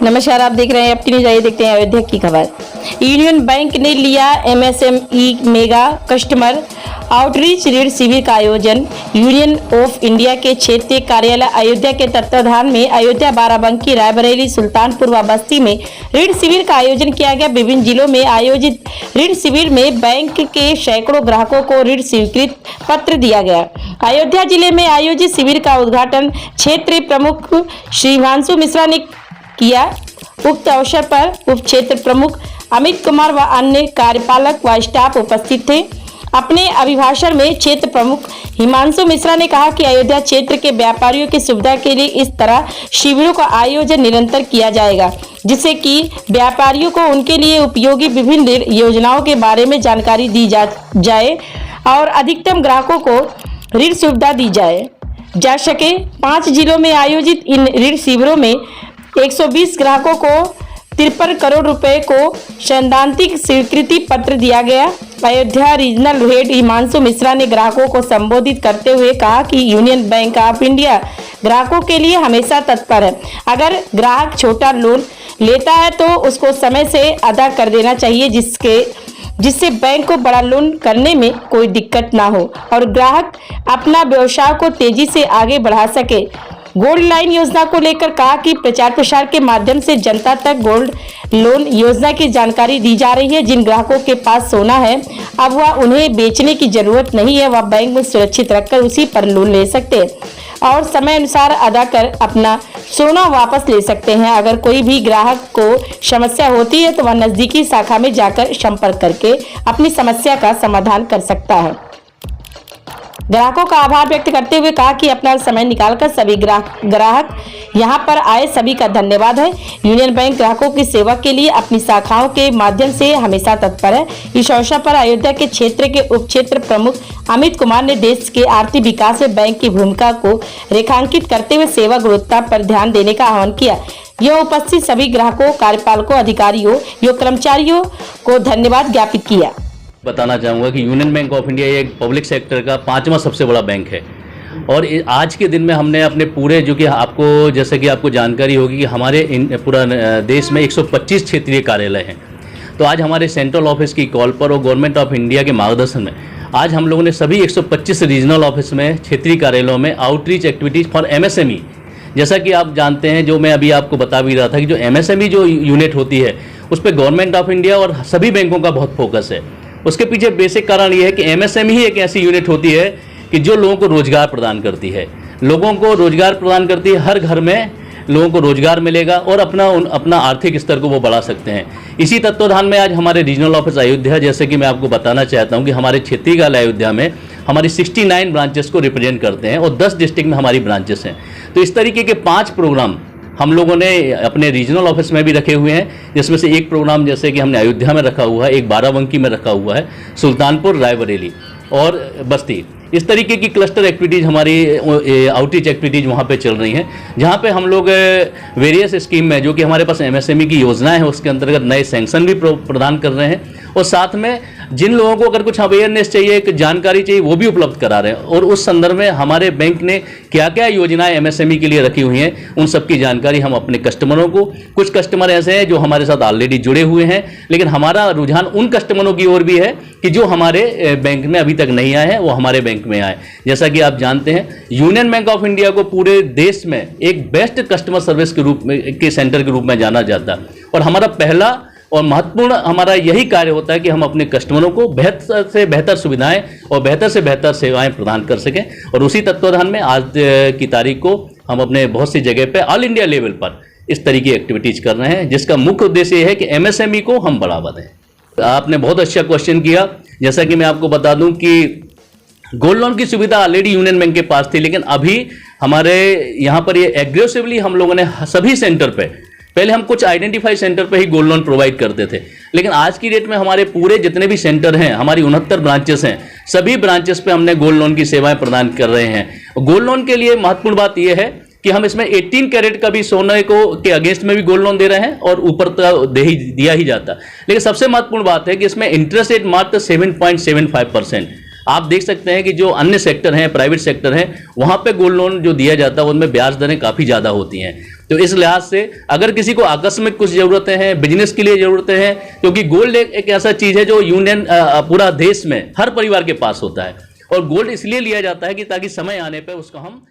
नमस्कार, आप देख रहे हैं अपनी न्यूज़। आइए देखते हैं अयोध्या की खबर। यूनियन बैंक ने लिया एमएसएमई मेगा कस्टमर आउटरीच ऋण शिविर का आयोजन। यूनियन ऑफ इंडिया के क्षेत्रीय कार्यालय अयोध्या के तत्वाधान में अयोध्या, बाराबंकी, रायबरेली, सुल्तानपुर व बस्ती में ऋण शिविर का आयोजन किया गया। विभिन्न जिलों में आयोजित ऋण शिविर में बैंक के सैकड़ों ग्राहकों को ऋण स्वीकृत पत्र दिया गया। अयोध्या जिले में आयोजित शिविर का उद्घाटन क्षेत्रीय प्रमुख श्रीवांशु मिश्रा ने किया। उक्त अवसर पर उप क्षेत्र प्रमुख अमित कुमार व अन्य कार्यपालक व स्टाफ उपस्थित थे। अपने अभिभाषण में क्षेत्र प्रमुख हिमांशु मिश्रा ने कहा कि अयोध्या क्षेत्र के व्यापारियों की सुविधा के लिए इस तरह शिविरों का आयोजन निरंतर किया जाएगा, जिससे कि व्यापारियों को उनके लिए उपयोगी विभिन्न योजनाओं के बारे में जानकारी दी जाए और अधिकतम ग्राहकों को ऋण सुविधा दी जा सके। 5 जिलों में आयोजित इन ऋण शिविरों में 120 ग्राहकों को 53 करोड़ रुपए को सैद्धांतिक स्वीकृति पत्र दिया गया। अयोध्या रीजनल हेड हिमांशु मिश्रा ने ग्राहकों को संबोधित करते हुए कहा कि यूनियन बैंक ऑफ इंडिया ग्राहकों के लिए हमेशा तत्पर है। अगर ग्राहक छोटा लोन लेता है तो उसको समय से अदा कर देना चाहिए, जिससे बैंक को बड़ा लोन करने में कोई दिक्कत ना हो और ग्राहक अपना व्यवसाय को तेजी से आगे बढ़ा सके। गोल्ड लाइन योजना को लेकर कहा कि प्रचार प्रसार के माध्यम से जनता तक गोल्ड लोन योजना की जानकारी दी जा रही है। जिन ग्राहकों के पास सोना है, अब वह उन्हें बेचने की जरूरत नहीं है, वह बैंक में सुरक्षित रखकर उसी पर लोन ले सकते हैं और समय अनुसार अदा कर अपना सोना वापस ले सकते हैं। अगर कोई भी ग्राहक को समस्या होती है तो वह नजदीकी शाखा में जाकर संपर्क करके अपनी समस्या का समाधान कर सकता है। ग्राहकों का आभार व्यक्त करते हुए कहा कि अपना समय निकालकर सभी ग्राहक यहां पर आए, सभी का धन्यवाद है। यूनियन बैंक ग्राहकों की सेवा के लिए अपनी शाखाओं के माध्यम से हमेशा तत्पर है। इस अवसर पर अयोध्या के क्षेत्र के उप क्षेत्र प्रमुख अमित कुमार ने देश के आर्थिक विकास में बैंक की भूमिका को रेखांकित करते हुए सेवा गुणवत्ता पर ध्यान देने का आह्वान किया। यह उपस्थित सभी ग्राहकों, कार्यपालकों, अधिकारियों व कर्मचारियों को धन्यवाद ज्ञापित किया। बताना चाहूँगा कि यूनियन बैंक ऑफ इंडिया एक पब्लिक सेक्टर का 5वां सबसे बड़ा बैंक है और आज के दिन में हमने अपने पूरे, जो कि आपको जैसे कि आपको जानकारी होगी कि हमारे पूरा देश में 125 क्षेत्रीय कार्यालय हैं। तो आज हमारे सेंट्रल ऑफिस की कॉल पर और गवर्नमेंट ऑफ इंडिया के मार्गदर्शन में आज हम लोगों ने सभी 125 रीजनल ऑफिस में, क्षेत्रीय कार्यालयों में आउटरीच एक्टिविटीज़ फॉर एमएसएमई, जैसा कि आप जानते हैं, जो मैं अभी आपको बता भी रहा था कि जो एमएसएमई जो यूनिट होती है उस पर गवर्नमेंट ऑफ इंडिया और सभी बैंकों का बहुत फोकस है। उसके पीछे बेसिक कारण ये है कि एमएसएमई ही एक ऐसी यूनिट होती है कि जो लोगों को रोजगार प्रदान करती है, लोगों को रोजगार प्रदान करती है। हर घर में लोगों को रोजगार मिलेगा और अपना आर्थिक स्तर को वो बढ़ा सकते हैं। इसी तत्वाधान में आज हमारे रीजनल ऑफिस अयोध्या, जैसे कि मैं आपको बताना चाहता हूं कि हमारे क्षेत्रीय कार्यालय अयोध्या में हमारी 69 ब्रांचेस को रिप्रेजेंट करते हैं और 10 डिस्ट्रिक्ट में हमारी ब्रांचेस हैं। तो इस तरीके के 5 प्रोग्राम हम लोगों ने अपने रीजनल ऑफिस में भी रखे हुए हैं, जिसमें से एक प्रोग्राम जैसे कि हमने अयोध्या में रखा हुआ है, एक बाराबंकी में रखा हुआ है, सुल्तानपुर, रायबरेली और बस्ती। इस तरीके की क्लस्टर एक्टिविटीज़, हमारी आउटरीच एक्टिविटीज़ वहाँ पे चल रही हैं, जहाँ पे हम लोग वेरियस स्कीम में, जो कि हमारे पास एमएसएमई की योजनाएं हैं, उसके अंतर्गत नए सैंक्शन भी प्रदान कर रहे हैं और साथ में जिन लोगों को अगर कुछ अवेयरनेस चाहिए, एक जानकारी चाहिए, वो भी उपलब्ध करा रहे हैं। और उस संदर्भ में हमारे बैंक ने क्या क्या योजनाएं एमएसएमई के लिए रखी हुई हैं, उन सब की जानकारी हम अपने कस्टमरों को, कुछ कस्टमर ऐसे हैं जो हमारे साथ ऑलरेडी जुड़े हुए हैं, लेकिन हमारा रुझान उन कस्टमरों की ओर भी है कि जो हमारे बैंक में अभी तक नहीं आए हैं, वो हमारे बैंक में आए। जैसा कि आप जानते हैं, यूनियन बैंक ऑफ इंडिया को पूरे देश में एक बेस्ट कस्टमर सर्विस के रूप में, के सेंटर के रूप में जाना जाता है और हमारा पहला और महत्वपूर्ण हमारा यही कार्य होता है कि हम अपने कस्टमरों को बेहतर से बेहतर सुविधाएं और बेहतर से बेहतर सेवाएं प्रदान कर सकें। और उसी तत्वाधान में आज की तारीख को हम अपने बहुत सी जगह पे ऑल इंडिया लेवल पर इस तरीके की एक्टिविटीज कर रहे हैं, जिसका मुख्य उद्देश्य ये है कि एमएसएमई को हम बढ़ावा दें। आपने बहुत अच्छा क्वेश्चन किया। जैसा कि मैं आपको बता दूं कि गोल्ड लोन की सुविधा ऑलरेडी यूनियन बैंक के पास थी, लेकिन अभी हमारे यहाँ पर ये एग्रेसिवली हम लोगों ने सभी सेंटर पे, पहले हम कुछ आइडेंटिफाई सेंटर पे ही गोल्ड लोन प्रोवाइड करते थे, लेकिन आज की डेट में हमारे पूरे जितने भी सेंटर हैं, हमारी 69 ब्रांचेस हैं, सभी ब्रांचेस पे हमने गोल्ड लोन की सेवाएं प्रदान कर रहे हैं। गोल्ड लोन के लिए महत्वपूर्ण बात यह है कि हम इसमें 18 कैरेट का भी सोने को के अगेंस्ट में भी गोल्ड लोन दे रहे हैं और ऊपर तो दिया ही जाता। लेकिन सबसे महत्वपूर्ण बात है कि इसमें इंटरेस्ट रेट मात्र 7.75%। आप देख सकते हैं कि जो अन्य सेक्टर हैं, प्राइवेट सेक्टर हैं, वहां पे गोल्ड लोन जो दिया जाता है उनमें ब्याज दरें काफ़ी ज़्यादा होती हैं। तो इस लिहाज से अगर किसी को आकस्मिक कुछ जरूरतें हैं, बिजनेस के लिए जरूरतें हैं, क्योंकि गोल्ड एक ऐसा चीज है जो यूनियन पूरा देश में हर परिवार के पास होता है, और गोल्ड इसलिए लिया जाता है कि ताकि समय आने पर उसको हम